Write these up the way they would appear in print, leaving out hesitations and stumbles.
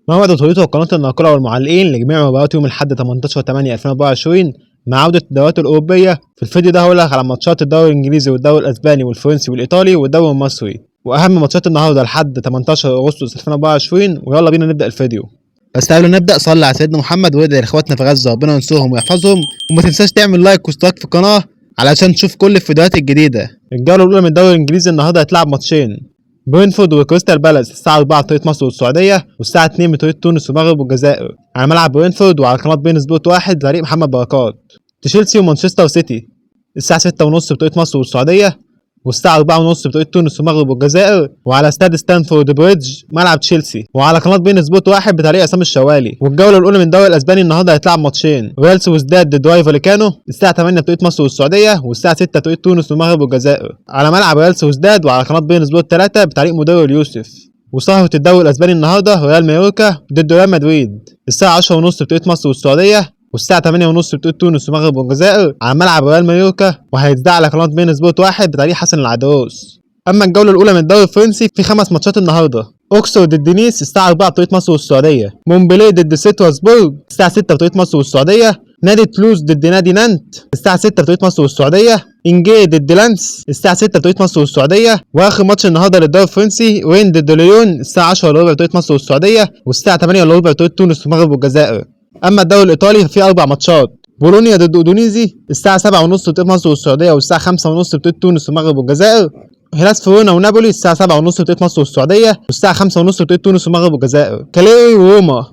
موعد توريته وقناة الناقلة والمعلقين لجميع مباريات يوم الأحد 18/8/2024 مع عودة الدوريات الأوروبية. في الفيديو ده هقول لك على ماتشات الدوري الإنجليزي والدوري الأسباني والفرنسي والإيطالي والدوري المصري وأهم ماتشات النهارده لحد 18 أغسطس 2024. ويلا بينا نبدأ الفيديو. بس قبل ما نبدأ صلي على سيدنا محمد وادعي لإخواتنا في غزة ربنا ينصرهم ويحفظهم، وما تنساش تعمل لايك واشتراك في القناة علشان تشوف كل الفيديوهات الجديدة. الجولة الأولى من الدوري الإنجليزي النهارده هتلعب ماتشين، برينفورد وكريستال بالاس الساعة 4 بتوقيت مصر والسعودية، والساعة 2 بتوقيت تونس والمغرب والجزائر على ملعب برينفورد وعلى قناة بين سبورت 1 فريق محمد بركات. تشيلسي ومانشستر سيتي الساعة 6:30 بتوقيت مصر والسعودية، والساعة 4:30 بتوقيت تونس والمغرب والجزائر وعلى استاد ستانفورد بريدج ملعب تشيلسي وعلى قناة بين سبورت 1 بتعليق عصام الشوالي. والجولة الأولى من الدوري الأسباني النهارده هيتلعب ماتشين، ريال سوسداد ضد راي فاليكانو الساعة 8 بتوقيت مصر والسعودية، والساعة 6 بتوقيت تونس والمغرب والجزائر على ملعب ريال سوسداد وعلى قناة بين سبورت 3 بتعليق مدرب اليوسف. وسهرة الدوري الأسباني النهارده ريال مايوركا ضد ريال مدريد الساعة 10:30 بتوقيت مصر والسعودية، والساعة 8:30 بتوقيت تونس والمغرب والجزائر على ملعب ريال مايوركا وهيتذاع على قناة بين سبورت 1 بتعليق حسن العدروس. اما الجوله الاولى من الدوري الفرنسي في 5 ماتشات النهارده، اوكسفورد ضد نيس الساعه 4 بتوقيت مصر والسعوديه، مونبليه ضد ستراسبورغ الساعه 6 بتوقيت مصر والسعوديه، نادي تولوز ضد نادي نانت الساعه 6 بتوقيت مصر والسعوديه، انجي ضد لانس الساعه 6 بتوقيت مصر والسعوديه، واخر ماتش النهارده للدوري الفرنسي رين ضد ليون الساعه 10:15 بتوقيت مصر والسعوديه، والساعه 8:15 بتوقيت تونس والمغرب والجزائر. اما الدوري الايطالي فيه 4 ماتشات، بولونيا ضد اودونيزي الساعه 7:30 بتوقيت مصر والسعوديه، والساعه 5:30 بتوقيت تونس والمغرب والجزائر، هيلاس فيرونا ونابولي الساعة 7:30 بتوقيت مصر والسعودية، والساعة 5:30 بتوقيت تونس والمغرب والجزائر، كاليري وروما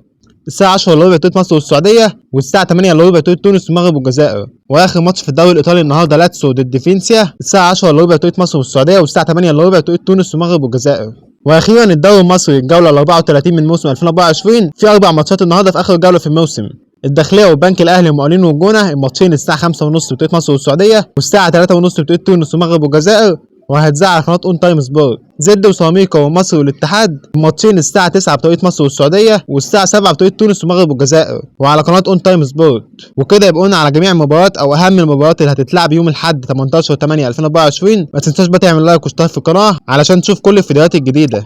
الساعة 10:15 بتوقيت مصر والسعودية، والساعة 8:15 بتوقيت تونس والمغرب والجزائر. وآخر ماتش في الدوري الإيطالي النهارده لاتسيو ضد فينسيا الساعة 10:15 بتوقيت مصر والسعودية، والساعة 8:15 بتوقيت تونس والمغرب والجزائر. واخيرا الدوري المصري الجولة ال 34 من موسم 2024 في 4 ماتشات النهارده في آخر جولة في الموسم، الداخلية والبنك الأهلي ومقاولين والجونة الماتشين الساعة 5:30 بتوقيت مصر والسعودية، والساعة 3:30 بتوقيت تونس والمغرب والجزائر، وهتذاع على قناه اون تايم سبورت. زد وسيراميكا ومصر والاتحاد الماتشين الساعه 9 بتوقيت مصر والسعوديه، والساعه 7 بتوقيت تونس والمغرب والجزائر وعلى قناه اون تايم سبورت. وكده يبقى قلنا على جميع المباريات او اهم المباريات اللي هتتلعب يوم الاحد 18/8/2024. ما تنساش بقى تعمل لايك واشتراك في القناه علشان تشوف كل الفيديوهات الجديده.